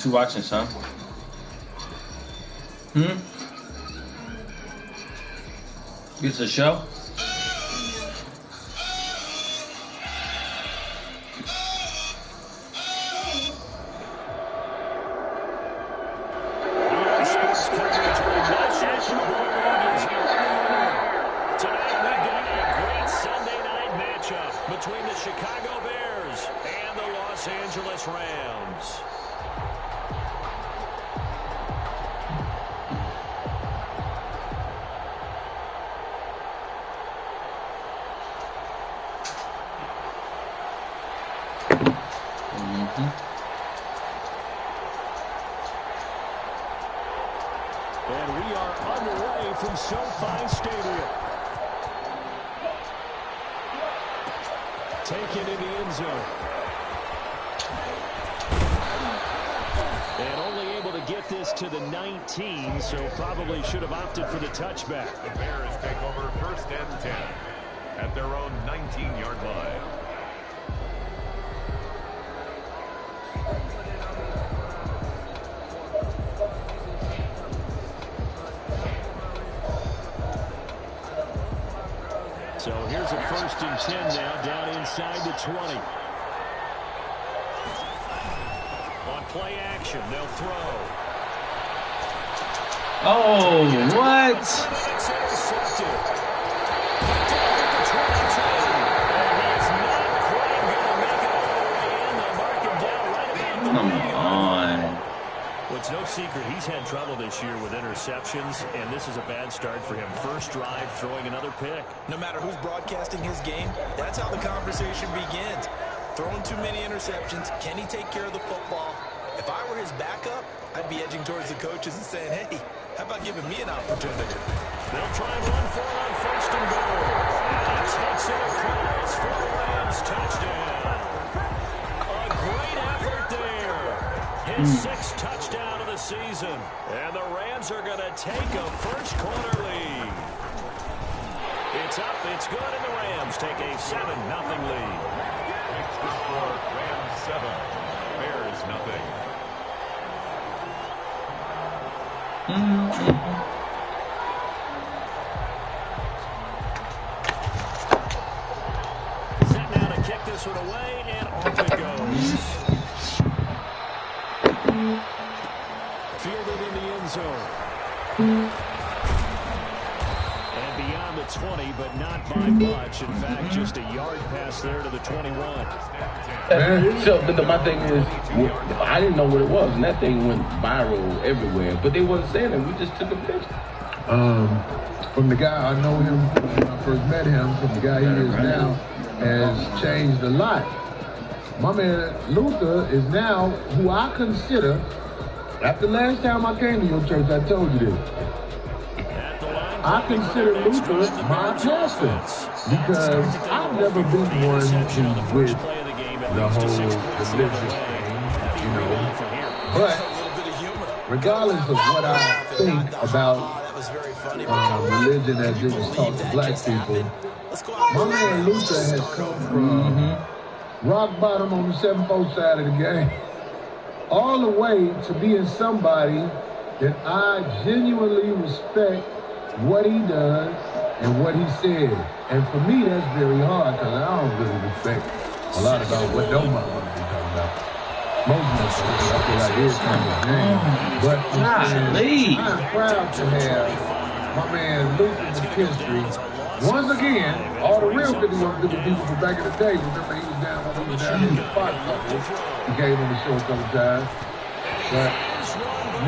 What you watching, son? It's a show? Between the Chicago Bears and the Los Angeles Rams. And we are underway from SoFi Stadium. Taken in the end zone. And only able to get this to the 19, so probably should have opted for the touchback. The Bears take over 1st and 10 at their own 19-yard line. So here's a 1st and 10 now, down inside the 20. On play action, they'll throw. Oh, what? Come on. Well, it's no secret he's had trouble this year with interceptions, and this is a bad start for him. First drive, throwing another pick. No matter who's broadcasting his game, that's how the conversation begins. Throwing too many interceptions, can he take care of the football? If I were his backup, I'd be edging towards the coaches and saying, hey, how about giving me an opportunity? They'll try and run for it on 1st and goal. And takes it across for the Rams touchdown. A great effort there. His 6th touchdown of the season. And the Rams are going to take a first quarter lead. It's up, it's good, and the Rams take a 7-0 lead. Extra score, Rams 7, Bears nothing. Set now to kick this one away, and off it goes. Fielded in the end zone. And beyond the 20, but not by much. In fact, just a yard pass there to the 21. So my thing is, I didn't know what it was, and that thing went viral everywhere. But they wasn't saying it. We just took a picture. From the guy, I know him when I first met him, from the guy he is now, has changed a lot. My man Luther is now who I consider, after last time I came to your church, I told you this. I consider Luther my pastor because I've never been one who's with the whole religious thing, you know. But regardless of what I think about religion as it was taught to black people, my man Luther has come from rock bottom on the 7-4 side of the game all the way to being somebody that I genuinely respect what he does and what he says. And for me, that's very hard because I don't really respect a lot about what those motherfuckers be talking about. Most of them, I feel like it's kind of a game. But I'm proud to have my man Luther McKinstry. Once again, all the real 51 people from back in the day, remember he was down when he was down in the Fox office. He came on the show a couple times. But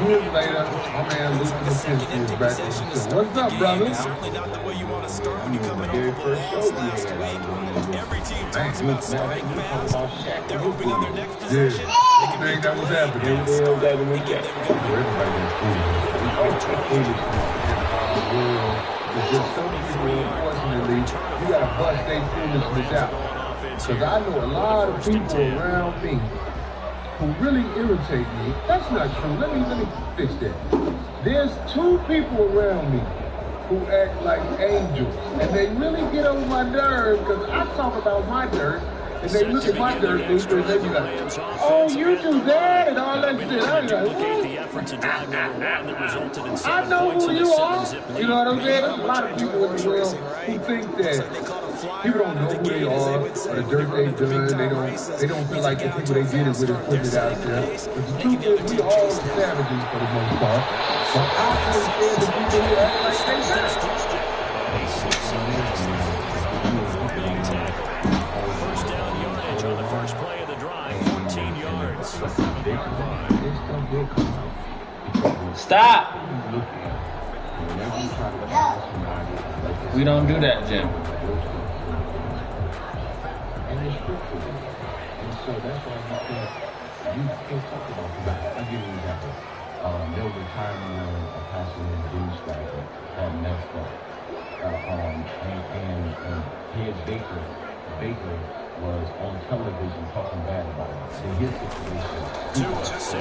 years later, my man Luther McKinstry is back on the show. What's up, brother? Certainly not the way you want to start when you come in over the loss last week. Every team talks about Spike fans. They're hoping on their next possession. I think that was happening. We get them going. It's just so many people, unfortunately, you gotta bust their foolishness out. Because I know a lot of people around me who really irritate me. That's not true. Let me fix that. There's 2 people around me who act like angels. And they really get on my nerves because I talk about my dirt And they look at my dirt, and they be like, oh, you do that and all that shit. I know who you are. You know what I'm saying? There's a lot of people in the world who think that people don't know who they are or the dirt they've done. They don't feel like the people they did it with is putting it out there. But the truth is, we all savages for the most part. But I understand the people who act like they savages. First down yardage on the first play of the drive, 14 yards. Stop! We don't do that, Jim. So that's why you can't talk about that. I'll give you an example. There was a time when a pastor in Douchebag had messed up. And head Baker was on television talking bad about it. In his situation,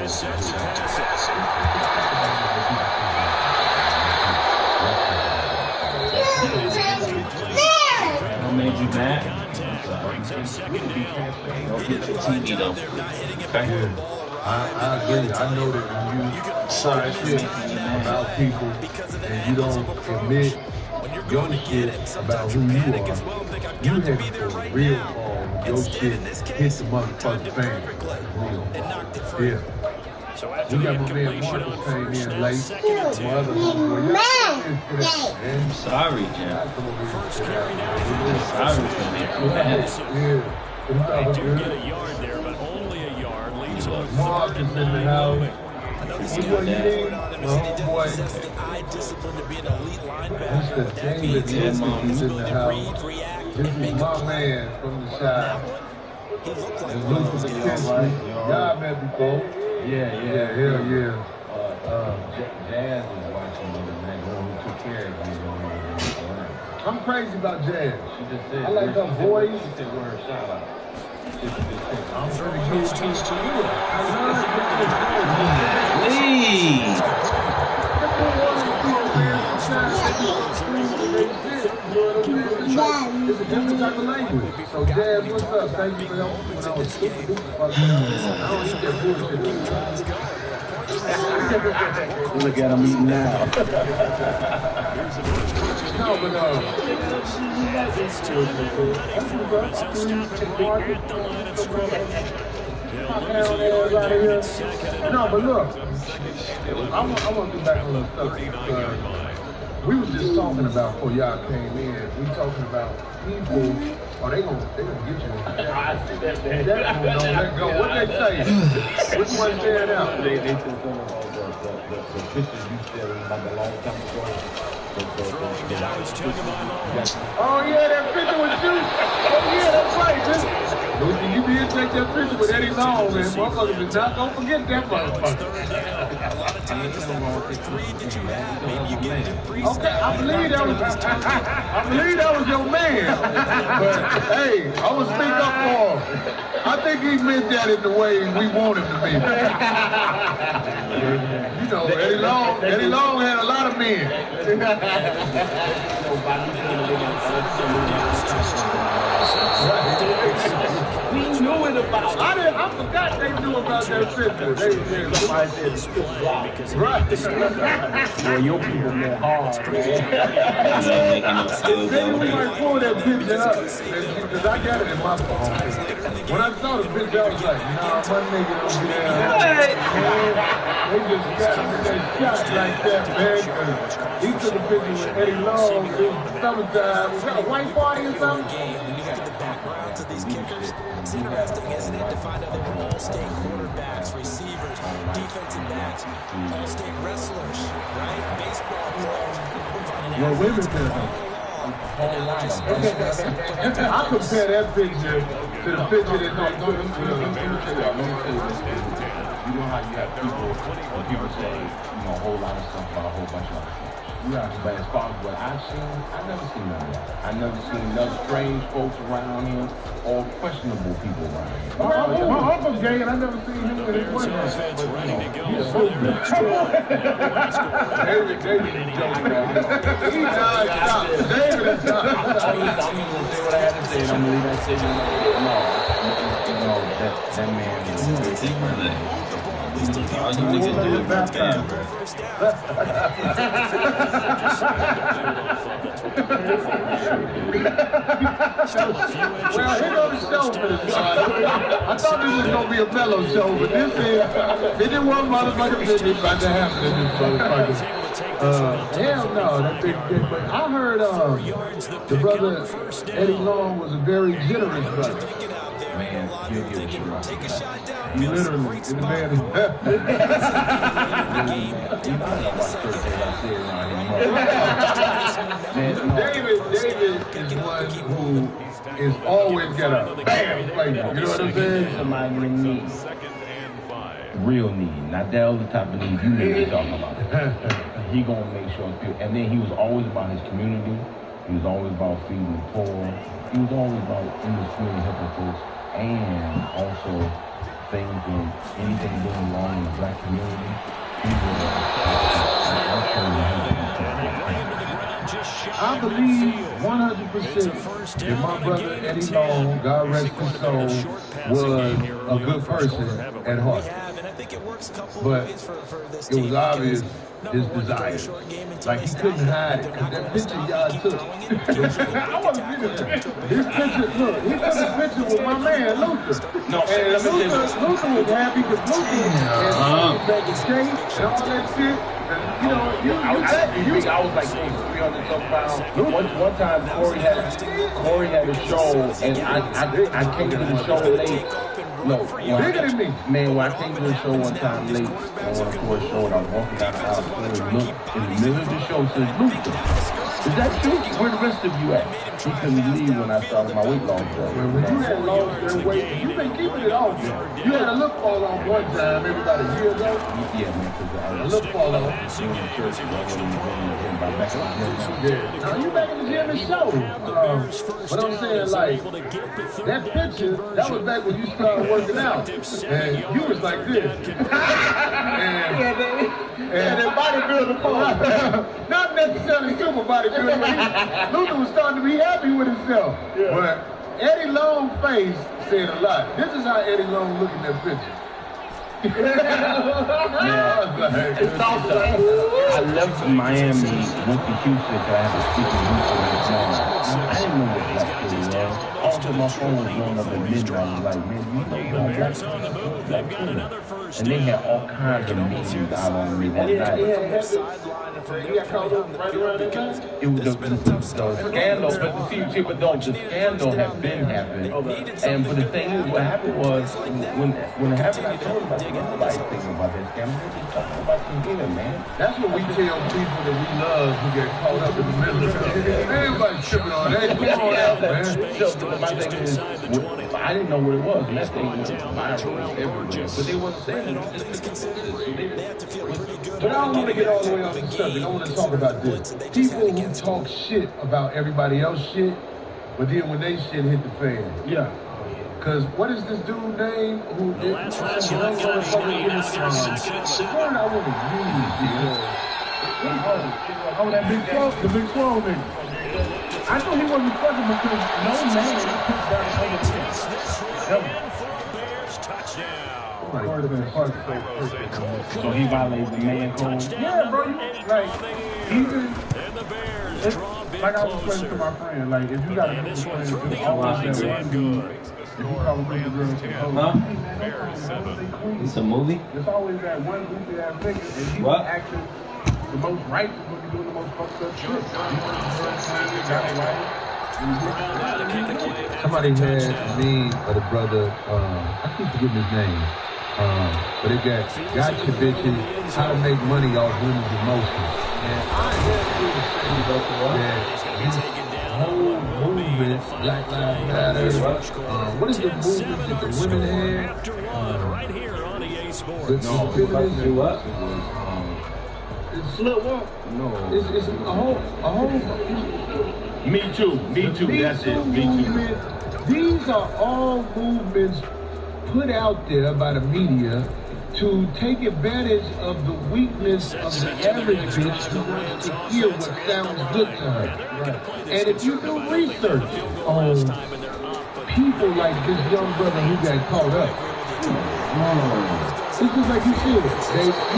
What made you mad? TV though. Okay. I agree. I know that when you start shit about people and you don't admit your shit about who you are, you heading for a real fall when your shit hits the motherfucking fan. Yeah. We got my man Marcus came in late. I'm sorry, Jim. Sorry, They do get a yard there, but only a yard. Leaves them Marcus in the house. This What you need? Boy. the eye discipline to be an elite linebacker. Mr. David Wilkins in the house. This is my man from the side. He looked like And one of Luther those guys. McKinstry. Y'all met before. yeah. Hell yeah. Jazz was watching the other night. Who took care of me? I'm crazy about Jazz. She just said, I like her voice. She said, "Word, shout out." I'm pretty good too. Please. It's a different type of language. So Jazz, what's up? Thank you for helping when I was super duper fucked up. I don't eat that bullshit. Look at him eating now. No, but no, but look, I want to get back on the subject. We was just talking about before y'all came in. We talking about people. Oh, they gonna get you. That gonna let go. What they say? Which one said out? They said something about the pictures you said about the long time ago. Oh yeah, that picture was you. Oh yeah, that's right. Lucy, you did take that picture with Eddie Long, man. Motherfuckers is not gonna forget that motherfucker. Okay, I believe that was your man. But hey, I will speak up for him. I think he meant that in the way we want him to be. You know, Eddie Long had a lot of men. We knew it about. I forgot they knew about that picture. They somebody said it's right. Well, your people met hard, man. Maybe we might pull that picture up because I got it in my phone. When I saw the picture, I was like, nah, my nigga don't get out. They just got him in that shot like that, man. He took a picture with Eddie Long. It was summertime. Was that a white party or something? When you get to the backgrounds of these kickers, it's interesting, isn't it, to find out they were all-state quarterbacks, receivers, defensive backs, all-state wrestlers, right? Baseball players. Well, women did. I compare that picture to the picture that they took. Let me tell you this. You know how you have people, when people say, a whole lot of stuff about a whole bunch of Yeah. But as far as what I've seen, I've never seen none of that. I've never seen enough strange folks around him or questionable people around him. My uncle's gay, and I never seen him with his wife. He's so good. David is joking. David is I'm going to say what I had to say, and I'm going to leave that shit in there. No, that man is All you niggas do is baptize. Well, here goes the show for this guy. I thought this was going to be a mellow show, but this is, it didn't want motherfucking business about to happen in this motherfucker. Hell no, that big dick. But I heard the brother Eddie Long was a very generous brother. Man, you'll give it to him. Literally, the man is David is one who is always got a bam flavor. You know what I'm saying? Somebody in need. Real need, not that other type of need you need to talk about. He gonna make sure it's good. And then he was always about his community. He was always about feeding the poor. He was always about in the community helping folks. And also things when anything going wrong in the black community, I believe 100% that my brother Eddie Long, God rest his soul, was a good person at heart. But it was obvious his desire. Like he couldn't hide it. Cause that picture y'all took. I want to see this. This picture, look, he took a picture with my man Luther. No, and Luther was happy because Luther and back in shape and all that shit. And, you know, I was like 300 some pounds. One time Corey had a show and I came to the show late. No, bigger than me. Man, when I came to the show one time late, on one of Corey's show, and I was walking down the aisle, and looked in the middle of the show, says, Luther, is that true? Where the rest of you at? He couldn't believe when I started my weight loss journey. When you had lost your weight, you've been keeping it off. You had a look fall off one time, maybe about a year ago. Yeah, man, because I was look fall off. doing the church, back in the gym. Now you back in the gym and show. But I'm saying, like, that picture, that was back when you started working out. And you was like this. and that bodybuilder part. Not necessarily super bodybuilder, but Luther was starting to be happy with himself. Yeah. But Eddie Long's face said a lot. This is how Eddie Long looked in that picture. I left Miami, went to Houston to have a speaking Houston. I didn't know what black people was. Also, my phone was blowing up at midnight. I was like, man, you know black people. And they had all kinds of meetings out on me that night. It was the scandal, but the scandal had been happening. And but the thing is, what happened was when it happened, I told him about nobody thinking about that scandal. They're just talking about some dinner, man. That's what we tell people that we love who get caught up in the middle of it. Everybody tripping on that. Come on out, man. So my thing is, I didn't know what it was. And that thing was viral everywhere. But they wasn't saying it. But I don't want to get all the way off the subject. I want to talk about this. People who talk shit about everybody else's shit, but then when they shit hit the fan. Yeah. Because what is this dude name who did the word I want to use oh, that big slow, the big slow nigga. I knew he wasn't fucking because no man puts down other things. So he violated the man code? Yeah, bro. Like, even, like I was explaining to my friend, like, if you got a group of friends, it's always that one dude. If you call a group of girls, It's a movie? there's always that one goofy ass nigga, and he's acting the most righteous when he's doing the most fucked up shit. Somebody had me or the brother, I keep forgetting his name, but it got Gotcha Bitches, How to Make Money Off Women's Emotions. And I had to this whole movement, Black Lives Matter, what is the movement that the women had? Slut walk? No. It's a whole. Me too. That's it. Me too. Movement. These are all movements put out there by the media to take advantage of the weakness of the average bitch who wants to hear what sounds good to her. Right. And if you do research on people like this young brother who got caught up, it's just like you said,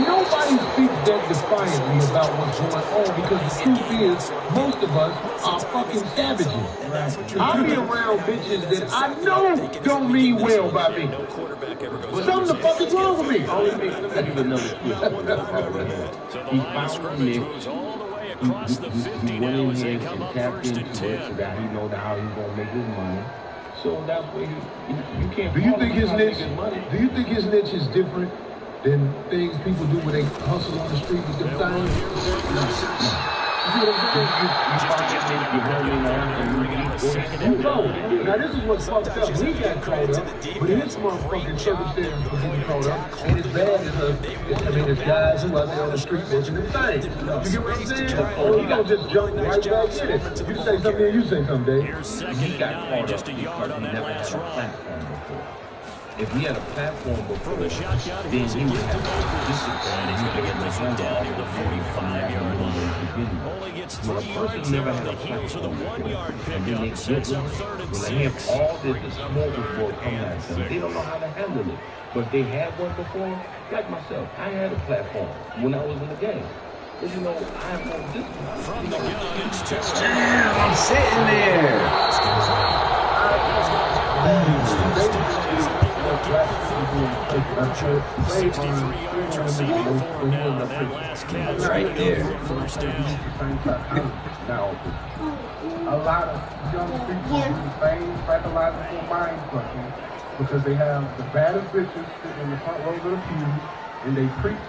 nobody speaks that defiantly about what's going on because the truth is, most of us are fucking savages. I be around bitches that I know don't mean well by me. Something the fuck is wrong with me? Let me give another twist. He found Nick. He went in here and tapped into it so that he know how he's gonna make his money. So that's where you can't. Do you think his niche? Do you think his niche is different than things people do when they hustle on the street with them things? You know what I'm saying? Now this is what's fucked up. He got caught up, but his motherfucking circumstances for getting caught up ain't as bad as it's guys who out there on the street working them things. You get what I'm saying? Or he don't just jump right back in it. You say something and you say something, Dave. He got caught up because he never had a platform before. If we had a platform before, then he would have to discipline and he would get the hand off the 45-yard line. Only gets 3 When a person never had a platform before, and then they get one, when they have all this smorgasbord coming at them, they don't know how to handle it. But they had one before, like myself, I had a platform when I was in the game. But you know, I have no discipline. From the gun, it's Damn, I'm sitting there. Right there. First down. Now, a lot of young people do the same psychological mind fucking because they have the baddest bitches sitting in the front rows of the pews and they preach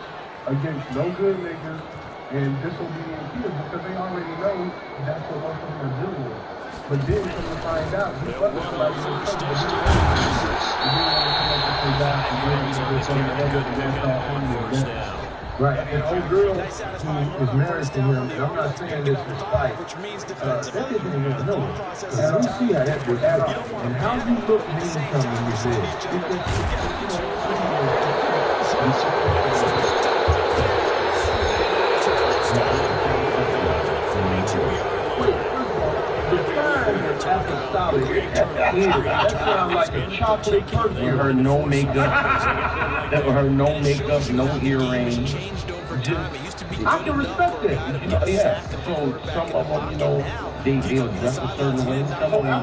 against no good niggas and disobedient kids because they already know that's what most of them are dealing with. But then come to find out, you fucking somebody who's right, and old girl who is married to him, and I'm not saying this is spite, that isn't even know. And I don't see how that was at all. And how you look when you come in this bed. That sounds like a chocolate perfume. With her no makeup, no earrings. I can respect that. Yeah. So some of them, they'll dress a certain way. Some of them,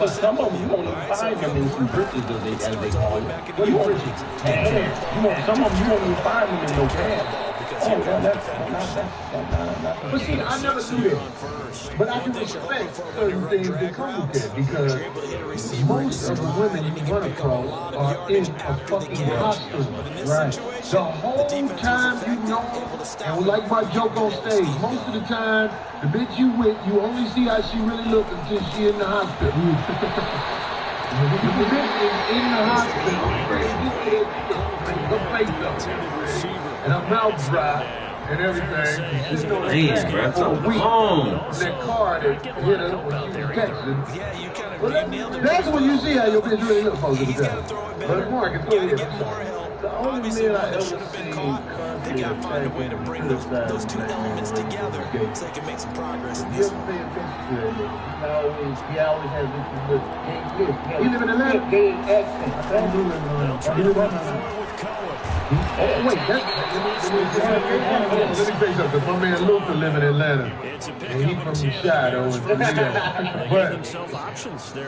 some of them you won't even find them in some britches as they call it. What are britches? Some of them you won't even find them in no pants. But see, I never do that. But I can respect certain things that come with that because most of the women you run across are in a fucking hospital. Right. The whole time and like my joke on stage, most of the time, the bitch you with, you only see how she really looks until she in the hospital. The bitch is in the hospital, her face up, and her mouth dry, and everything. Jeez, bro, for a week. That car that hit her when she was texting. That's when you see how your bitch really looks most of the time. But Marcus, go ahead. The only man I ever seen they got to find a way to bring those two elements together so they can make some progress in this one. He always has this good You live in Atlanta? game accent. Oh, wait, let me say something. My man Luther live in Atlanta. And he from the Shadow. But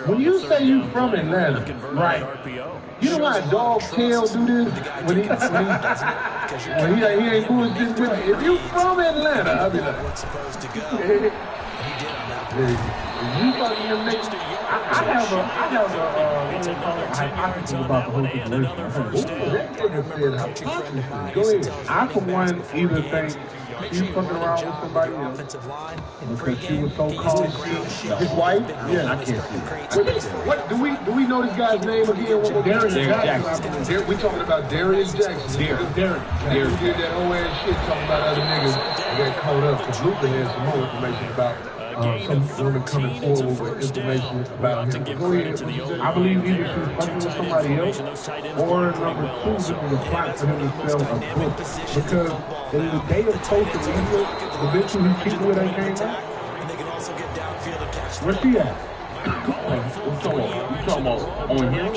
when you say you from Atlanta, right? You know how Dog Tail do this? When he ain't bullshit with me. If you from Atlanta, I'll be like, you fucking them niggas. I have a hypothesis about the whole situation. Go ahead. I, for one, either think she's fucking around with somebody else because she was so called his wife. Yeah, I can't see it. What do we know this guy's name again? Darius Jackson. We talking about Darius Jackson. Derek. Who did that whole ass shit talking about other niggas that got caught up? Because Luther has some more information about some woman coming forward with information about him. Go ahead. I believe either she was fucking with somebody else, or number two, this was a plot for him to sell a book. Because in the day of social media, the bitch who he's cheating with ain't came out. Where's she at? What you talking about? On him?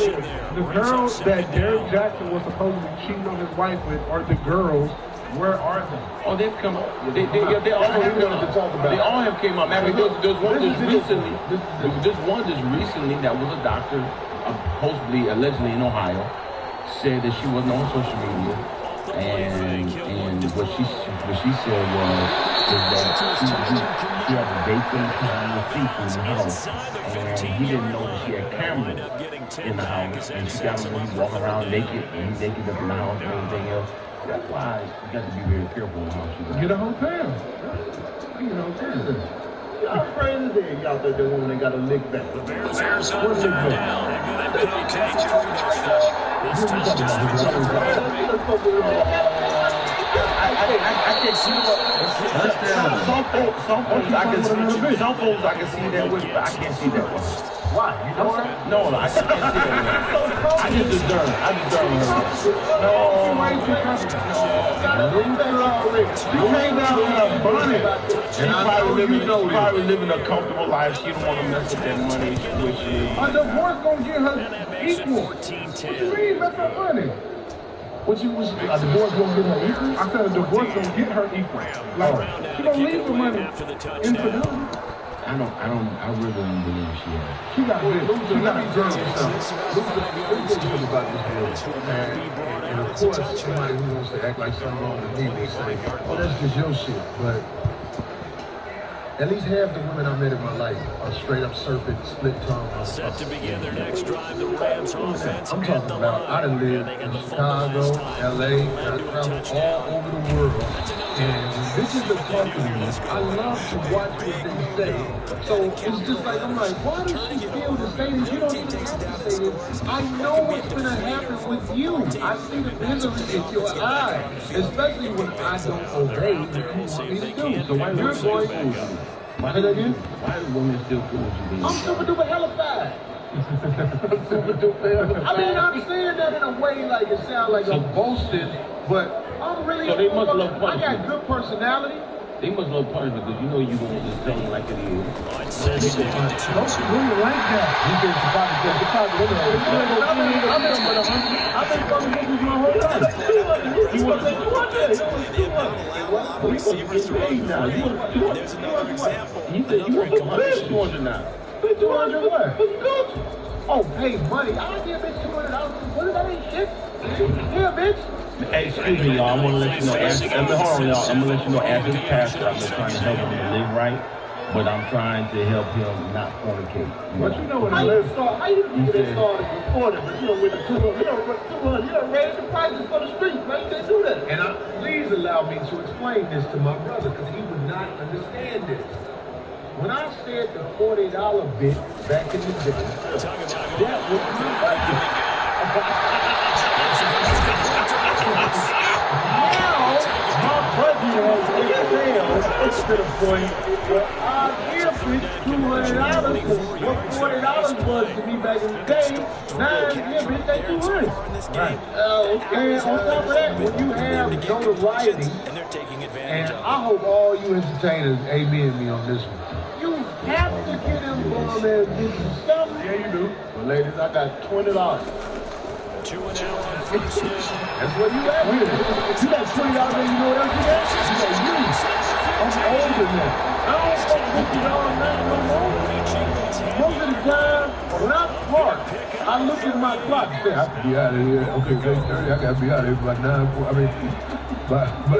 The girls that Derek Jackson was supposed to be cheating on his wife with are the girls. Where are they? Oh, they've come up. They all have come up. They all have came up. There's one just recently. There's one just recently that was a doctor, supposedly, allegedly in Ohio, said that she wasn't on social media, and what she said was she had a date for the time with people in the house, and he didn't know that she had cameras in the house, and she got him when he walking around naked, and he's naked up in the house and everything else. That's why you got to be very careful with how she does. Get a hotel. Get a hotel. Y'all afraid of that? Y'all think that woman ain't got a lick back? The Bears are on third down. And good PK this I can't see some folks I can see that with, but I can't see that one. Why? You know what? No, I can't see that. I just discern. I discern her. She came down in a bonnet. She's probably living a comfortable life. She don't want to mess with that money. A divorce gonna get her equal. What you mean, mess up money? A divorce gonna get her equal? I said a divorce gonna get her equal. Like, she gonna leave the money infidelity. I really don't believe she has. She got good. She got a girl. Luther about this deal. And of course, somebody who wants to act like something wrong with me will say, oh, that's just your shit. But at least half the women I met in my life are straight up serpent, split tongue. Set to begin their next drive, the Rams offense. I'm talking about, I done lived in Chicago, LA, I traveled all over the world. And this is the company. I love to watch what they say. So it's just like, I'm like, why does she feel to say this? You don't even have to say this. I know what's going to happen with you. I see the misery in your eyes, especially when I don't obey what you want me to do. So why you're going to Why is the woman still cool with you? I'm super duper hellified. I mean, I'm saying that in a way like it sounds like I'm boasting, but I'm really. So they must love punishment. I got good personality. They must love punishment because you know you're going to just tell them like it is. Don't really like that. You can survive I've been fucking niggas my whole life. You want to say 200? There's another example. You said you want to pay 200 now. 200 what? Oh, pay money. I give bitch $200. What is that ain't shit? Yeah, bitch. Hey, excuse me, y'all. I'm gonna let you know. Hold on, y'all. I'm gonna let you know. As his pastor, I'm just trying to help him to live right, but I'm trying to help him not fornicate. But you know what How you get started before that? But you don't win the 200. You don't raise the prices for the streets, man. You can't do that. And please allow me to explain this to my brother because he would not understand this. When I said the $40 bit back in the day, that was my budget. Now, my budget has excelled to the point where I give bitch $200 because what $40 was to me back in the day, now I give bitch that $200. Right. And on top of that, when you have notoriety, and I hope all you entertainers amen me on this one. You have to get them bum ass bitches something. Yeah, you do. But ladies, I got $20. 2 and out on first down. That's what you got. You got $20 and you know what else you got? You got you. I'm older now. I don't fuck $50 now no more. Most of the time, when I park, I look at my clock and say, I have to be out of here. Okay, 8:30, I gotta be out of here by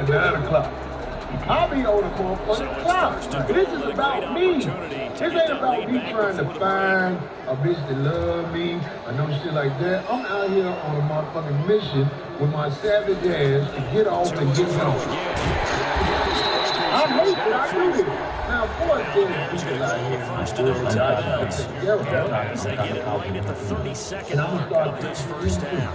9 o'clock. I'll be on the motherfucking clock. This is about me. This ain't about me trying to find a bitch that love me. I know shit like that. I'm out here on a motherfucking mission with my savage ass to get off and get home. hate that I do this. Now, of course, there's people out here First and 10 downs. As they get it right at the 32nd mark of this first half.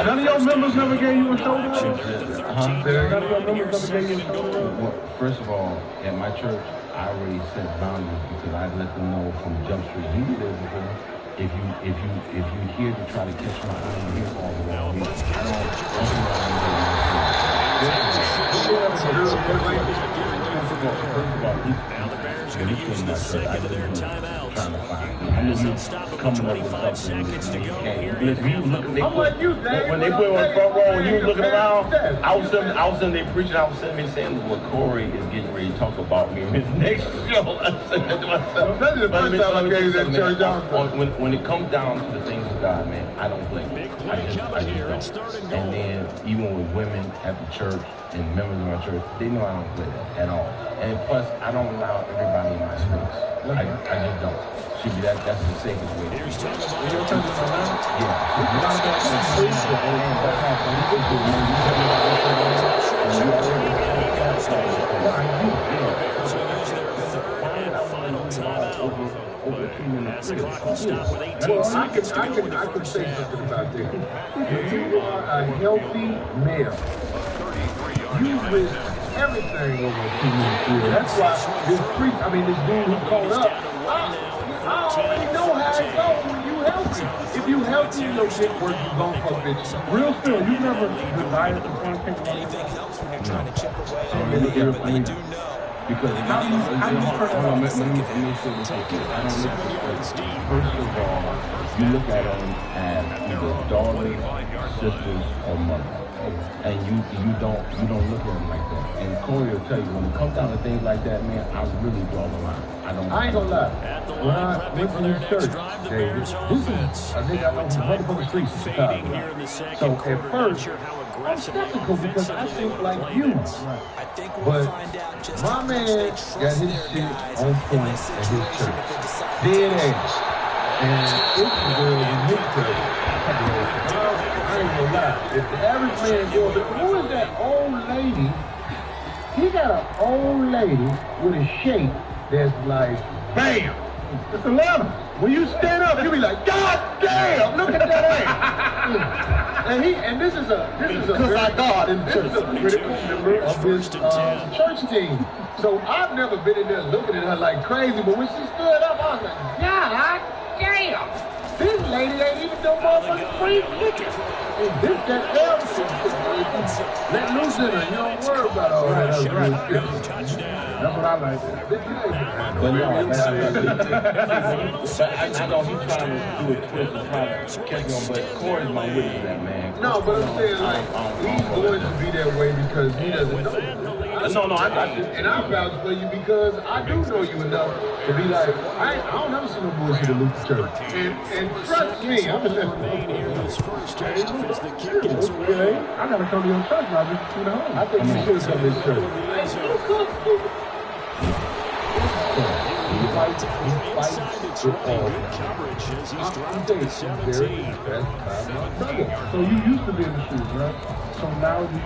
None of your members never gave you a shoulder rub? Huh? None of your members never gave you a shoulder rub? Well, first of all, at my church, I already set boundaries because I let them know from Jump Street, he lives before. If you here to try to catch my eye, I'm here all the way. I don't Now the Bears are going to use the second of their timeouts. As they'll stop about 25 seconds to go here. I'm like you, Dave. When they put on the front row and you was looking around, I was sitting there preaching, I was sitting there saying, well, Corey is getting ready to talk about me in his next show. I said to myself, that's the first time I gave that church out. When it comes down to the things of God, man, I don't play. I just don't. And then even with women at the church and members of my church, they know I don't play that at all. And plus, I don't allow everybody in my space. I just don't. That's the safest way. Here's Your church is around? As the clock will stop with 18 Well, seconds to go in the I can first say half. something about this. If you are a healthy male, you risk everything over a 2-minute period. That's why this dude who called up, I already know how it goes when you healthy. If you healthy, your dick work, you gon' fuck bitch. Real still, you never desired to fornicate. Anything helps when you're trying to chip away. But They do know. because let me say this. I don't look at this. First of all, you look at them as either daughters, sisters, or mother. And you don't look at them like that. And Corey will tell you, when it comes down to things like that, man, I really draw the line. I ain't gonna lie. When I went to this church, this is a nigga I know from motherfucking streets in Chicago. So at first, I'm skeptical because I think like you. But my man got his shit on point at his church. Dead ass. And it's a girl in his church. I ain't gonna lie. If the average man goes, who is that old lady? He got an old lady with a shape that's like, bam! It's Atlanta. When you stand up, you be like, God damn! Look at that ass! and this is a critical member of his church team. So I've never been in there looking at her like crazy, but when she stood up, I was like, God damn! This lady ain't even no motherfucking free ticket. And this, that, else. Let loose in her. You don't worry about all that. That's what I like. But no, I know he's trying to do a twist and try to catch on, but Corey's my witness, that man. No, but I'm saying, like, he's going to be that way because he doesn't know. No, I got you. And I vouch for you because I do know you enough to be like, I don't ever see no bullshit at Luther Church. And trust me, I'm just Okay, I gotta come to your church now just to see the home. I think you should come to this church. He fights with all. I'm very So you used to be in the streets, right? So now do you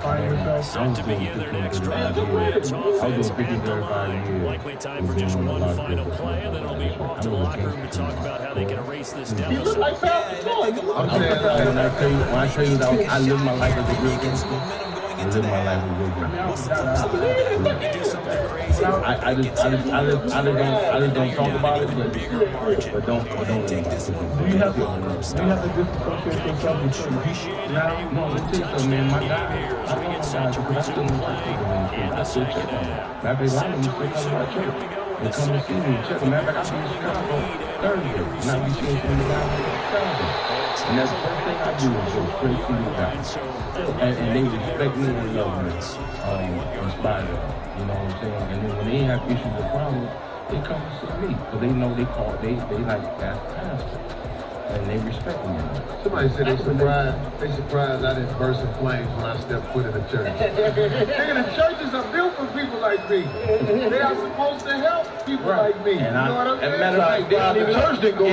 find yourself Set to begin their next drive. The Rams offense at the line. Likely time for just one final play, and then it'll be off to the locker room to talk about how they can erase this deficit. I'm saying, when I tell you that I live my life as a real gangster, I live my life as a real gangster. I just don't talk about it, but don't take this. Do you have to disassociate yourself with church? Now, no, let me tell you something, man. My guy, I still check on him. Matter of fact, a lot of them still come to my church. They come to see me, check them. Matter of fact, I be in Chicago Thursday, and I be seeing some of the guys on Saturday. And that's the first thing I do is go straight to these guys. And they respect me and love me, inspire me. You know what I'm saying? And then when they have issues or problems, they come to see me. Because they know they like ask pastor. And they respect me. Somebody said they surprised I didn't burst in flames when I stepped foot in the church. Nigga, the churches are built for people like me. They are supposed to help people like me. And you know what I'm saying? matter of fact, the church didn't go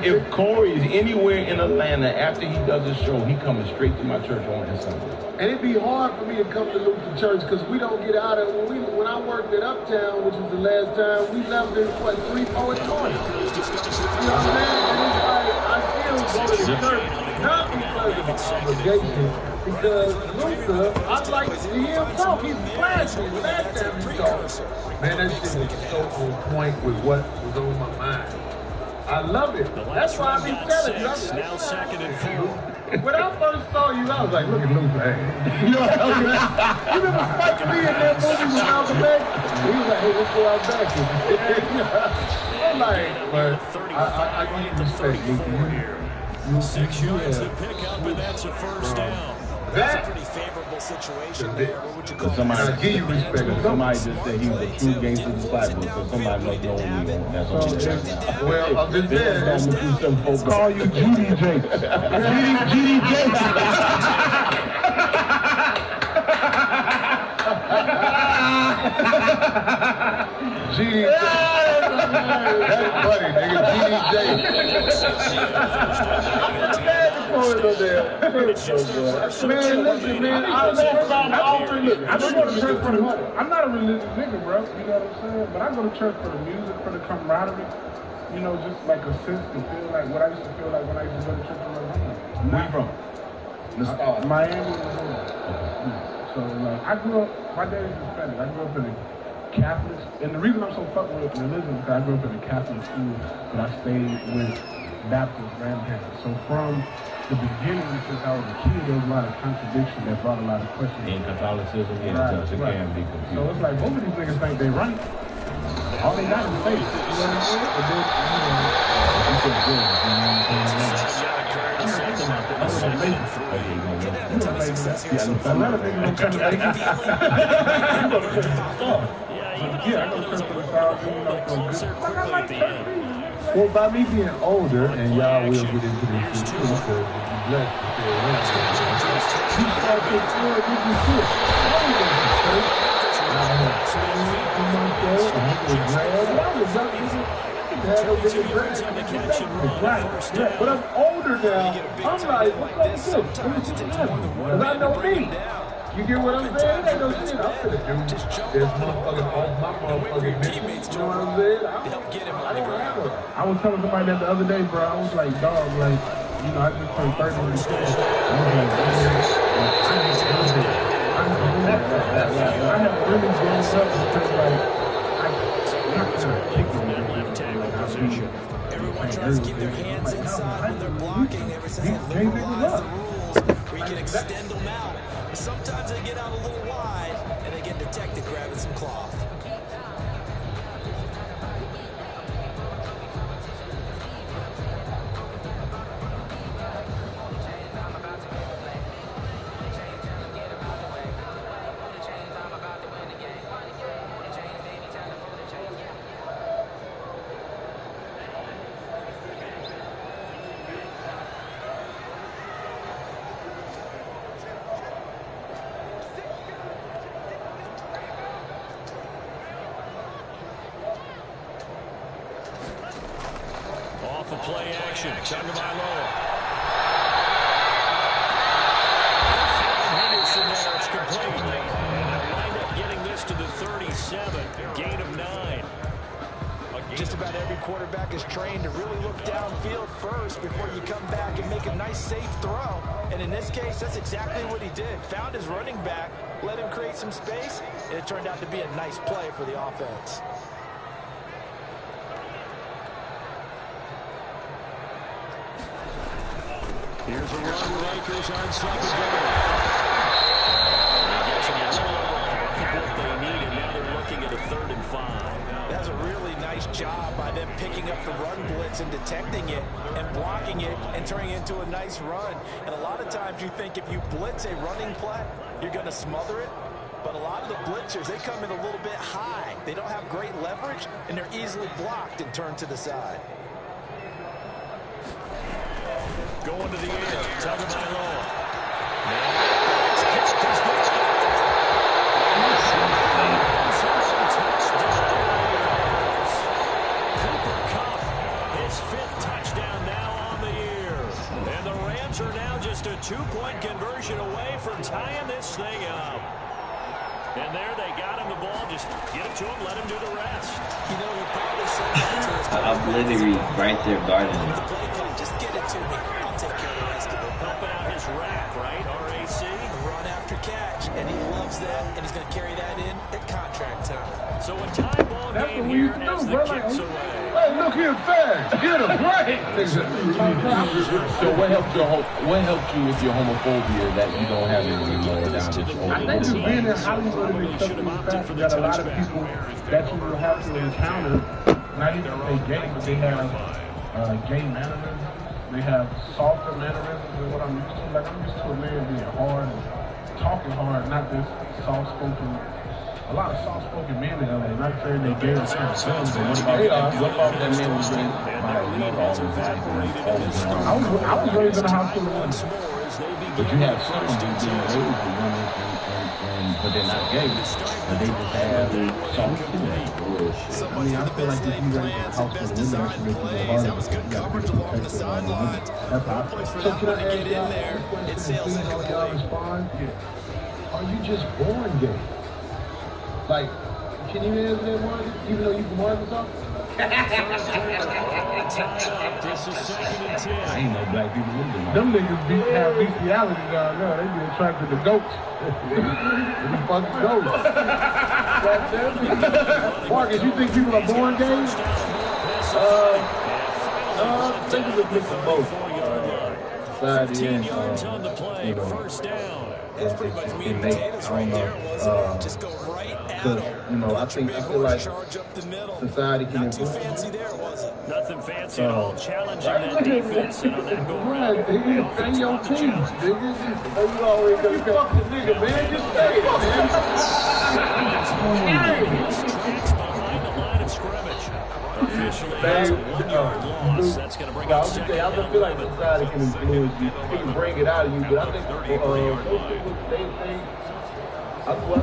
if Corey is anywhere in Atlanta after he does a show, he coming straight to my church on that Sunday. And it'd be hard for me to come to Lutheran Church because we don't get out of when I worked at Uptown, which was the last time, we left at 3, 4 in the morning. You know what I'm saying? And it's like I still go to the church, not because of obligation, because Luther, I like to hear him talk. He's classy. Last time he talked, man, that shit was so on point with what was on my mind. I love it. That's why I be telling you. Now 2nd and 4. When I first saw you, I was like, look at Luther. Hey. You know what I'm saying? You remember Spike Lee in that movie with Malcolm X? He was like, hey, let's go out back. I'm like, but I give you respect, Luther. 6 yards to pick up, and that's a first down. That's a pretty favorable situation there. What would you call Somebody, I give you respect. somebody just said he was a true gangster disciple, so somebody must know me. That's all it is. Well, I'm just saying. Call you Judy Jakes. Judy Jakes. GD that's funny, nigga. GD Man, listen, man. I just go to church for the money. I'm not a religious nigga, bro. You know what I'm saying? But I go to church for the music, for the camaraderie. You know, just like a sense to feel like what I used to feel like when I used to go to church with my mom. Where you from? Miami. So, like, I grew up, my dad is Hispanic. I grew up in a Catholic, and the reason I'm so fucked with religion is because I grew up in a Catholic school, but I stayed with Baptist grandparents. So from the beginning, since I was a kid, there was a lot of contradiction that brought a lot of questions. In Catholicism, yeah, Right, it right. can be confusing. So it's like, both of these niggas think they right. All they got is faith. You know what I'm saying? But then, you feel good. A lot of niggas don't come to make it. Yeah, I go to church for the South, you know, for good. Like, I like church. Well, by me being older, and y'all will get into this too, because you're blessed to feel around. You start to feel like you can sit. I was in the church. I had children in my show, and I was glad. I was young, nigga. Had no bigger brand. Right. But I'm older now. I'm like, what's up with this? Because I know me. You get what I'm saying? Ain't no shit I'm gonna do. There's motherfucking off my motherfucking mission. You know what I'm saying? I don't have it. I was telling somebody that the other day, bro. I was like, dog, like, you know, I just turned 30 in the school. I have really grown up because, like, I'm not gonna kick them in that left tackle position. Everyone tries to keep their hands inside when they're blocking. Ever since they liberalized the rules, where you can extend them out. But sometimes they get out a little wide, and they get detected grabbing some cloth. Off of play action. Tagovailoa. Henderson there. It's complete. And they wind up getting this to the 37. Gain of 9. Just about every quarterback is trained to really look downfield first before you come back and make a nice, safe throw. And in this case, that's exactly what he did. Found his running back, let him create some space, and it turned out to be a nice play for the offense. Here's a run with Akers on second down. He gets them a little over half of what they need, and now they're looking at a 3rd and 5. That's a really nice job by them picking up the run blitz and detecting it and blocking it and turning it into a nice run. And a lot of times you think if you blitz a running play, you're going to smother it. But a lot of the blitzers, they come in a little bit high. They don't have great leverage, and they're easily blocked and turned to the side. Going to the air. Tagovailoa. to him, let him do the rest. You know, he probably said that to his I'm literally right there guarding him. the play call. Just get it to me. I'll take care of the rest of it. Helping out his rack, right? RAC. Run after catch, and he loves that, and he's going to carry that in at contract time. So a tie ball That's game what we here used to do, as the bro. kicks away. Hey, look here, fast. Get him. Right. So what helped you with your homophobia that you don't have it anymore down this I think just being in Hollywood and being something fast, you got a lot of people that you will have to encounter. Not even they gay, but they have gay mannerisms. They have softer mannerisms than what I'm used to. Like, I'm used to a man being hard and talking hard, not this soft-spoken. A lot of soft-spoken men in LA. Not saying they gay or something. What about that man was raised by a mother all his life and always around? I was raised in a house full of women. But you have some who being raised with women but they're not gay. But they just have soft feelings. So much for the best laid plans and best designed plays. That was good coverage along the sidelines. One place for that one to get in there. It sails incomplete. Are you just born gay? Like, can you answer that one, even though you from Arkansas? This is 2nd and 10. I ain't know black people lived in Them niggas have bestiality down there. They be attracted to goats. They be fucking goats. Marcus, you think people are born gay? I think it's a mix of both. Society 15 and, yards on the play, you know, first down. It's pretty much meat and potatoes right there, wasn't it? Just go right at Because, him. you know, I feel like Charge up the middle. society can Not too improve. fancy there, was it? Nothing fancy at all. Challenging that defense and on that go Right, route. nigga, stay your team, nigga. You always gonna fuck the nigga, man. Just stay it, man. Tracks behind the line of scrimmage. Officially, that's a 1-yard loss. That's going to bring up second I and feel like 11. society can influence you. It can bring it out of you, but I think most people, I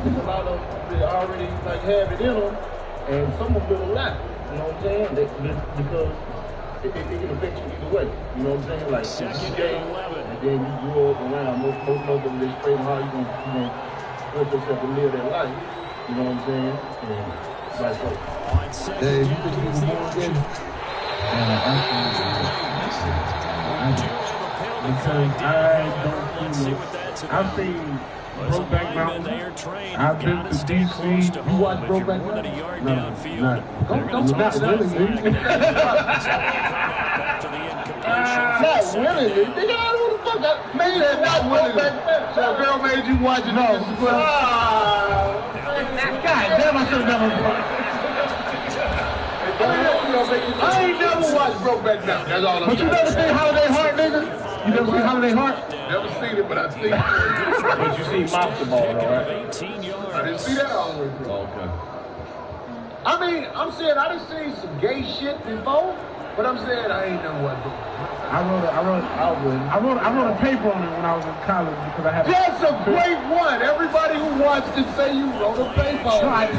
think a lot of them they already like have it in them, and some of them lack. You know what I'm saying? Because it can affect you either way. You know what I'm saying? Like Second gay, and 11. and then you grew up around most of them they straight how you gonna force yourself to live that life. You know what I'm saying? And vice versa. On second Hey, you down, think you here's were the born option. gay? Because I don't feel it. I've seen Brokeback Mountain. I've been to DC. You watch Brokeback More than a Mountain? yard No, downfield. not. They're going to Don't toss not that really, flag. nigga. After the incompletion. Not willingly. Nigga, I don't know what the fuck. Man, that's not willingly. So a girl made you watch it. No. God damn, I should have never. I ain't never watched Brokeback Mountain. That's all I'm But you never seen Holiday Heart, nigga? You never seen Holiday Heart? Never seen it, but I think But you see Mobster Ball, Pickup though, of right? 18 yards. I didn't see that all the way through. Okay. I mean, I'm saying I done seen some gay shit before, but I'm saying I ain't know what. I wrote a paper on it when I was in college because I had. That's a great one. Everybody who watched it say you wrote a paper on it.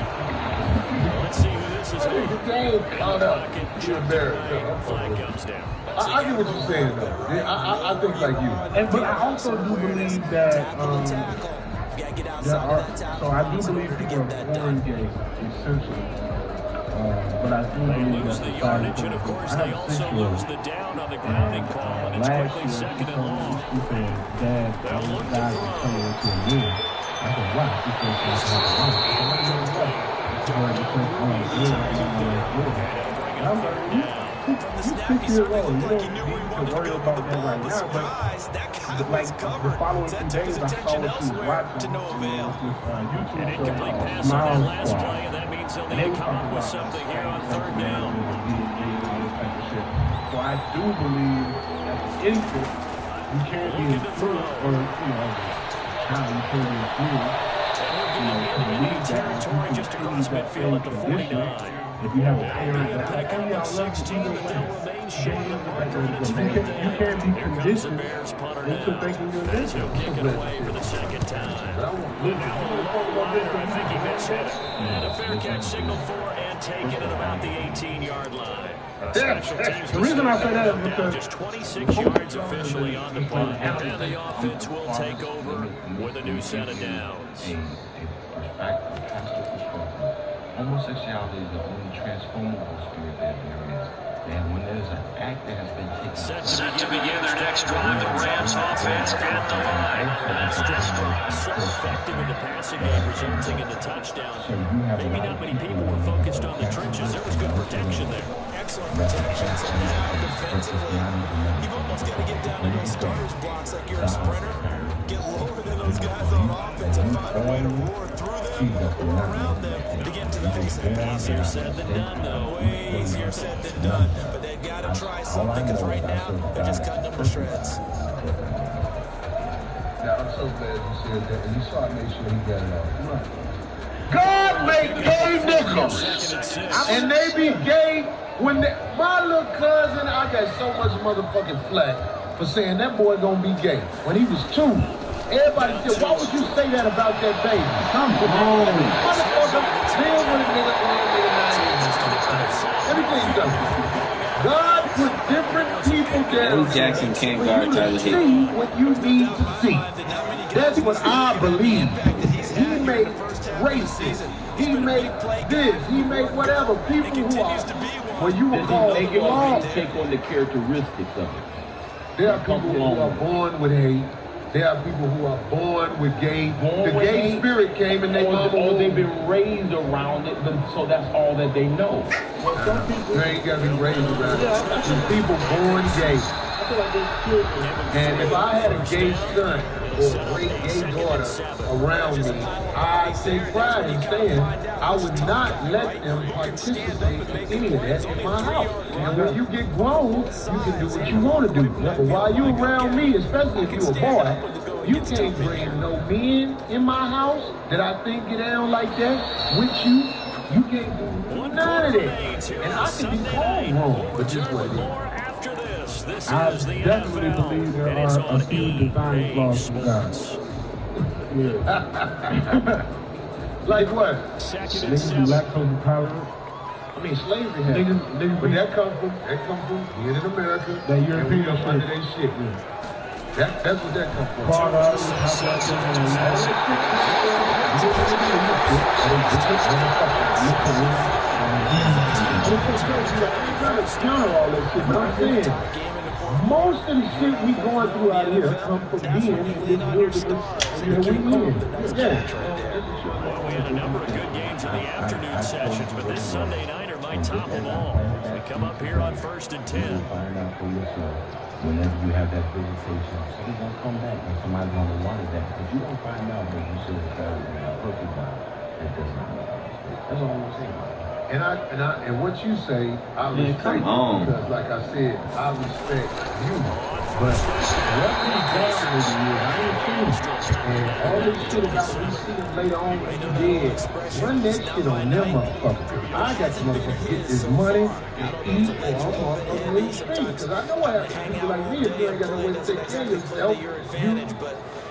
Let's see who this is. Flag comes down. I get what you're saying though. Yeah, I think like you. But I also do believe that there are. So I do believe people are born gay, essentially. But I do They believe lose that the society yardage, and can of course, I they have also 6-year-old. lose the down on the grounding call, and it's Last quickly year, second she and told me, long. she said, Dad, I They'll was look to dying to throw. turn her into a man. I said, why? She said, she has to have a wife. I said, what do you mean, why? She said, because, I'm like, From the snap, he certainly looked like he knew where he wanted to go with the ball. But surprise, that guy was covered. That took his attention elsewhere to no avail. An incomplete pass on that last play, and that means they'll need to come up with something here on third down. So I do believe as an infant, you can't be influenced, or, how you can't be influenced, to believe that Territory just across midfield at the 49. If you have a parent that's like, Pick oh up yeah, at I love 16, you, but they'll remain short of the record, and it's you 4th can't down. be conditioned Bears punter into now. thinking you're As he'll this. kick it away for the second time. Now a long liner, I think he mishit it. And a fair catch signaled for and taken at about the 18-yard line. Special teams The reason I say that is because just 26 yards officially on the punt, and the offense will take over with a new set of downs. Homosexuality is the only transformable spirit that there is. And when there's an act that has been taken... Set to begin their next drive, the Rams offense at the line. Fastest drive, so effective in the passing game, resulting in the touchdown. Maybe not many people were focused on the trenches. There was good protection there. Excellent protection. So now defensively, you've almost got to get down to those starters blocks like you're a sprinter. Get lower than those guys on offense and find a way to roar through them or around them to get to the face of the pass. Easier said than done, though. Way easier said than done. But they've got to try something because right now they're just cutting them to shreds. Now, I'm so glad you said that. And you saw it, make sure he got it out. Right. God made gay nickels, And they be gay when they, my little cousin, I got so much motherfucking flack for saying that boy gonna be gay. When he was 2, everybody said, why would you say that about that baby? Come on. Motherfucker, deal with it, nigga. Let me tell you something. God put different people down Eddie Jackson can't for guard you Tyler to see Higbee. what you need to see. That's what I believe. He made races. He made this. He made whatever. People who are, well, you will call Make it wrong. take on the characteristics of it. There are people who are born with hate. There are people who are born with gay. The gay spirit came and they or they've been raised around it, so that's all that they know. Well, some people, you ain't got to be raised around it. Some people born gay. And if I had a gay son or a great gay daughter around me, I take pride in saying I would not let them participate in any of that in my house. And when you get grown, you can do what you want to do. But while you around me, especially if you're a boy, you can't bring no men in my house that I think get down like that with you. You can't do none of that. And I can be called wrong, but just what it is. I definitely believe there are a few design flaws in God. Like what? Niggas be lactose intolerant. I mean, slavery happened. But that comes from here in America. That European shit. Under their shit. That's what that comes from. Products, most of the shit we going through out here come from being in this wilderness and we live. Yeah. Well, we had a number of good games in the afternoon sessions, but this Sunday nighter might top them all. We come up here on 1st and 10. Find out for yourself. Whenever you have that visitation, somebody's going to come back and somebody's going to want it back. If you don't find out that you should have found a perfect God, that does not make sense. That's all I'm saying. And what you say, I respect because, like I said, I respect you. But what we done with you, I ain't finished. And all this shit about we see them later on when you dead, run that shit on them motherfuckers. I got to motherfuckers get this money and eat, or I'm motherfucking in the street. Because I know what happens to people like me if you ain't got no way to take care of yourself.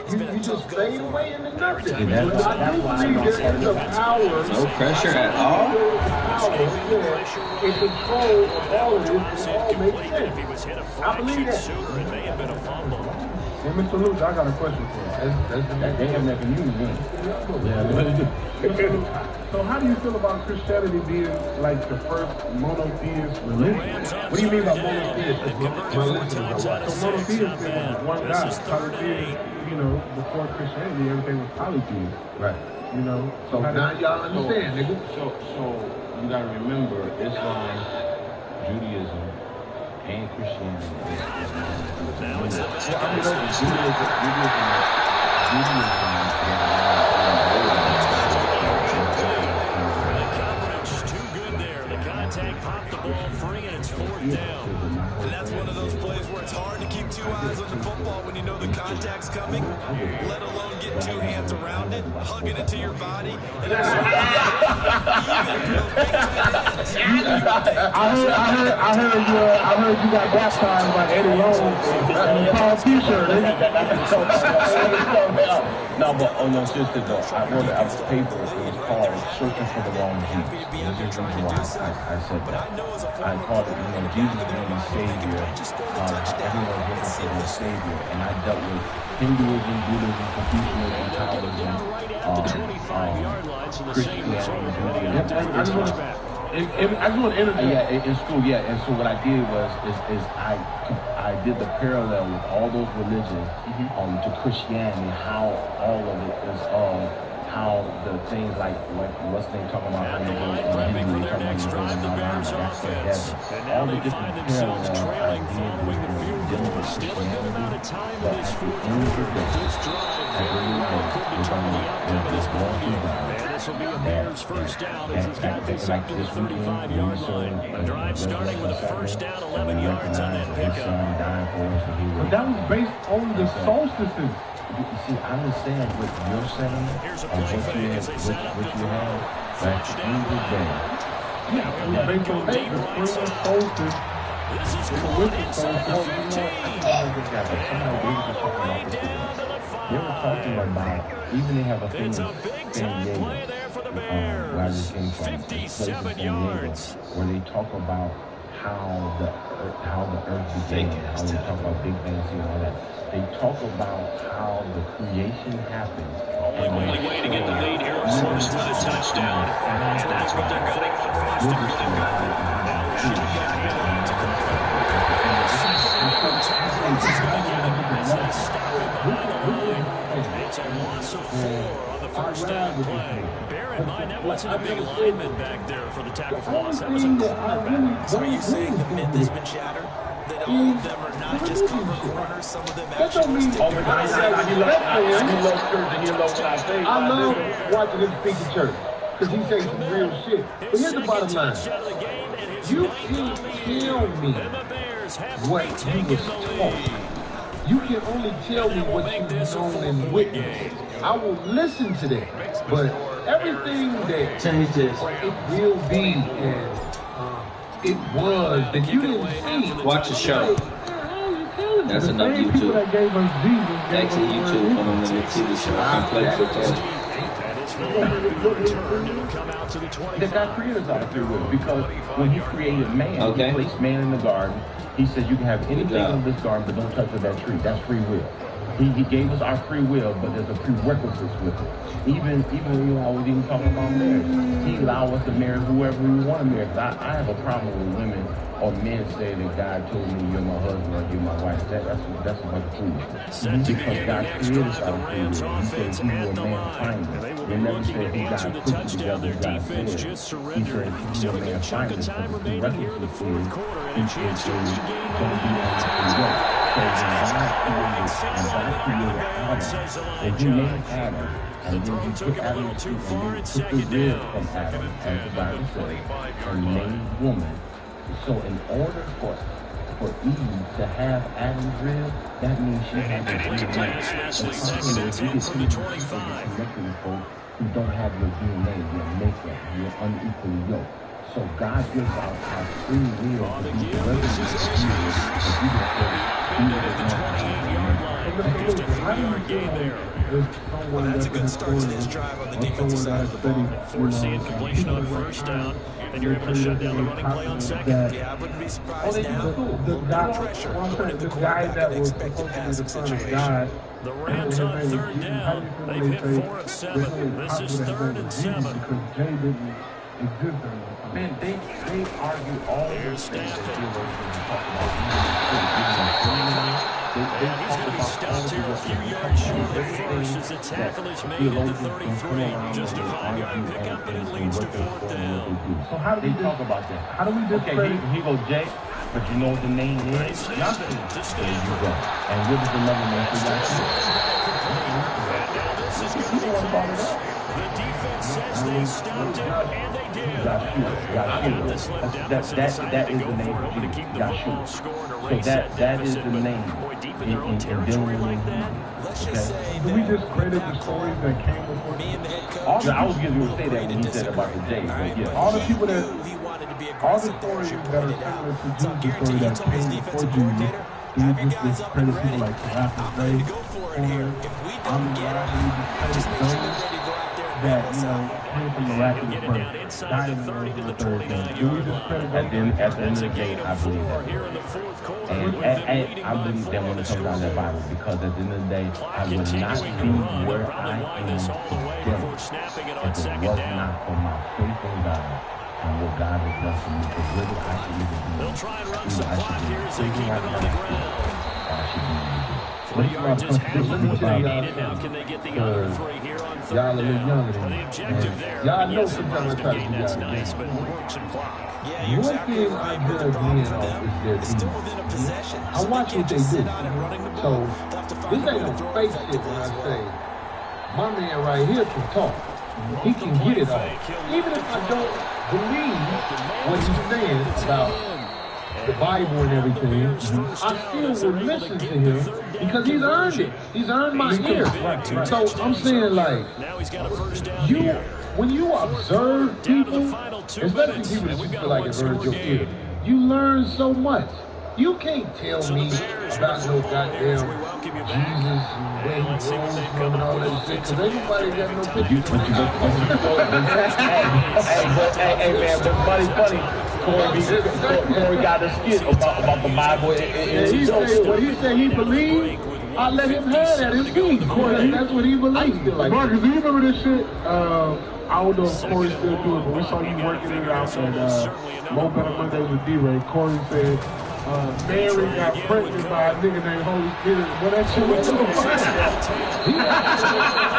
You just fade away into nothing. I do believe there is a power. No pressure at all? In control of all of this, it all makes sense. I believe that. It may have been a fumble. Hey, Mr. Luke, I got a question for you. They have nothing new, So how do you feel about Christianity being like the first monotheist religion? What do you mean by monotheist? So monotheist is one God. Polytheist, before Christianity, everything was polytheist. Right. So now y'all understand, nigga. So you gotta remember, Islam, Judaism, and Christianity is Now it's the contact popped the ball free, and it's 4th down. And that's one of those plays where it's hard to keep 2 eyes on the football when you know the contact's coming, let alone get 2 two hands around it, hugging it to your body. And I heard you got baptized by Eddie Rose and Paul T-shirt. No, but no, seriously though, I wrote it out of paper. It was called Searching for the Wrong Jesus. There's a reason why I said that. I called it, Jesus being the Savior. Everyone's looking for the Savior. And I dealt with Hinduism, Buddhism, Confucianism, Taoism, Christianity, Judaism. I just want to interject. Yeah, in school, yeah. And so what I did was I did the parallel with all those religions to Christianity, how all of it is how the things like what's they talking about how you go in Hindu, talking about you go to Nirvana, that's the heaven. All the different parallels I did with dealing with Christianity, but at the end of the day, I really know we're going to go through that. This will be a Bears first down as he's got this at the 35-yard line. A drive starting with a first down, 11 yards on that pickup. But that was based on the solstices. You see, I understand what you're saying, or what you have, but at the end of the day, yeah, it was based on the spring solstice. This is caught inside the 15. They were talking about, even they have a thing in San Diego, where I just came from, 57 yards, where they talk about how the earth began, how they talk about Big Bang Theory and all that. They talk about how the creation happened. Only way to get the lead here, of course, with a touchdown, and that's what they're going on first and goal. Now should get to it's a loss of 4 on the first down play. Bear in mind, that wasn't a big lineman back there for the tackle for loss. That was a cornerback. So are you saying the myth has been shattered? That all of them are not just cover corners, some of them actually I love watching him speak in church because he says some real shit. But here's the bottom line. You can't tell me what you was taught. You can only tell me what you've known and witnessed. I will listen to that. But everything that Change this. it will be and it was that you didn't see. Watch the show. That's enough YouTube. Back to YouTube on the TV show. I can play football. The God created us out of free will because when He created man, He placed man in the garden. He said you can have anything in this garden, but don't touch that tree. That's free will. He gave us our free will, but there's a prerequisites with it. Even when you always even talking about marriage, He allowed us to marry whoever we want to marry. I have a problem with women or men say that God told me you're my husband or you're my wife. That's a bunch of foolishness. Because God created us out of free will. He said He was a man finding. He never said He got put you together. God said He said He was a man finding. So the prerequisites is He said don't be on free will. So when God created Adam, and He made Adam, and then He took Adam and took the rib from Adam, as the Bible says, and made woman. So in order for Eve to have Adam's rib, that means she had to be a man. The problem is you get people connected with folks who don't have your DNA, your makeup, you're unequally yoked. So God gives out our free will to be the residents of Jesus, and you can say, that's a good start to this drive on the defensive side of the ball. Forcing completion on first down, and you're able to shut down the running play on second. Yeah, I wouldn't be surprised now. The guy that was supposed to be the son of God. The Rams on third down. They've hit 4 of 7. This is 3rd and 7. Because Jay didn't exist there. Man, they argue all Here's these things that Stafford. He's going to be stopped here a few yards short of first as the tackle is made at the 33. Just a 5-yard pickup, but it leads to 4th down. So how do we talk about that? How do we discredit? Okay, he goes Jay, but you know what the name is? Nothing. There you go. And what is the number name for that? And now this is going to be close. The defense says they stopped it, and they did. That is the name of Jesus. Yahshua. So that is the name in dealing with him. Let's just say Do we discredit the stories that came before? me and the head coach. I was going to say that when he said about the day, but yeah. All the people that, He wanted to be all the aggressive there, stories should that are point it out. similar to Jesus' story that came before Jesus, do we just discredit people like Raphael Day, Go for it here. If we don't get it, just make sure you're ready to go out there and that, came from miraculous birth, died in the third day? Do we discredit At them? the end of the day, I believe that. And I believe that when it comes down to the Bible, because at the end of the day, I would not be where I am today if it was not for my faith in God and what God has done for me. Because really, I should either be They'll try and run some clock here as they keep it on the ground. I should be 40 yards is half of what they needed. Now can they get the other 3 here on third Y'all a little down? younger than Well, me. the objective there, Y'all know yes, sometimes first I try to gain, do that's y'all nice, again. but work some clock. Yeah, you're One exactly thing right. I But the judge problem men for off them is their is still defense. within a possession. I So they watch can't what they just do. sit out and running the So ball. They'll have to find this a way ain't to no throw fake shit effectively when I as well. say my man right here can talk. He can get it off. Even if I don't believe what he's saying about the Bible and everything, I still will listen to him because he's earned it. He's earned my ear. So I'm saying, like, Now he's got a first down you, here. when you observe people, especially people that you feel like have earned your ear, you learn so much. You can't tell me about no goddamn Jesus and where he rose from and all that shit, because ain't nobody got no picture. Hey man, but funny. Corey got a skit about the Bible. When he said he believed, I let him have that. It's me. That's what he believed. Marcus, do you remember this shit? I don't know if Corey still do it, but we saw you working it out at Mo Better Mondays with D-Ray. Corey said Mary got pregnant by a nigga named Holy Spirit. Well, that shit was so funny.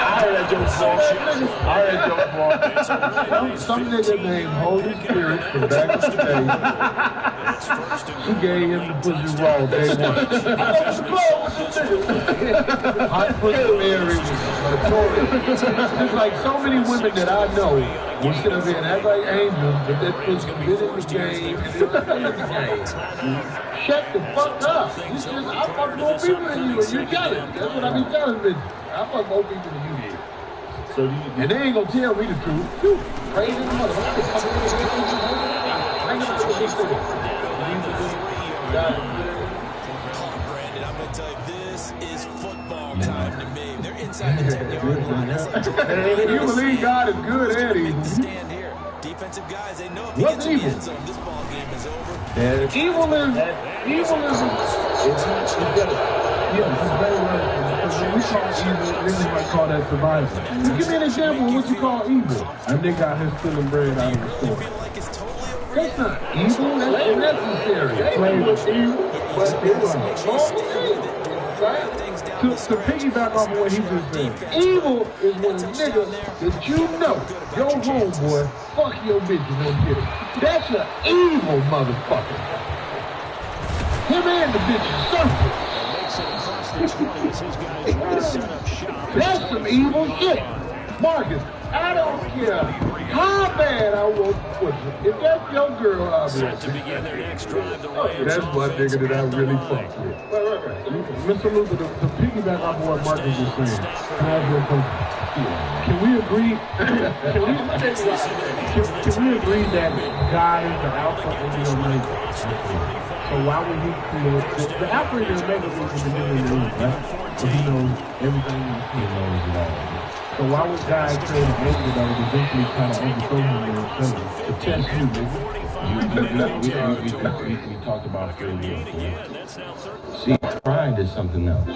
I heard that joke before. Some nigga named Holy Spirit from back in the day. She gave him the pussy raw day one. Hot pussy Mary was notorious. There's like so many women that I know will sit up here and act like angels, but that pussy been in the game and it's in the game. Shut the fuck up. I fuck more people than you and you got it. That's what I be telling bitches. I fuck more people than you did. So and they ain't gonna tell me the truth. You crazy motherfucker. Brandon, I'm going to tell you, this is football time to me. They're inside the 10-yard line. You believe God is good and evil. Stand here. Defensive guys, they know if he What's gets in the evil? end zone, this ball game is over. Evil is it's very relevant. Because when we call evil, niggas might call that survival. Give me an example of what you call evil. A nigga out here stealing bread out of the store. Feel like it's totally over. That's not evil. That's necessary. Play with evil, but it's normal. Right? To piggyback off of what he just said. Evil is when a nigga that you know, your homeboy, fuck your bitch and won't get it. That's an evil motherfucker. Him and the bitch is something. That's some evil shit. Marcus, I don't care how bad I want to push it. If that's your girl, I'll be Set to begin their next drive. The that's my nigga that I really fuck with. Mr. Luther, to piggyback off of what Marcus was saying, can I ask you a question? Can we agree? Can we agree that God is the Alpha and the Omega? So why would he create the Alpha and the Omega is the beginning of the room, right? So he knows everything he knows it all. So why would God create an angel that would eventually try to overthrow him in the test you, We talked about free will. See, pride is something else.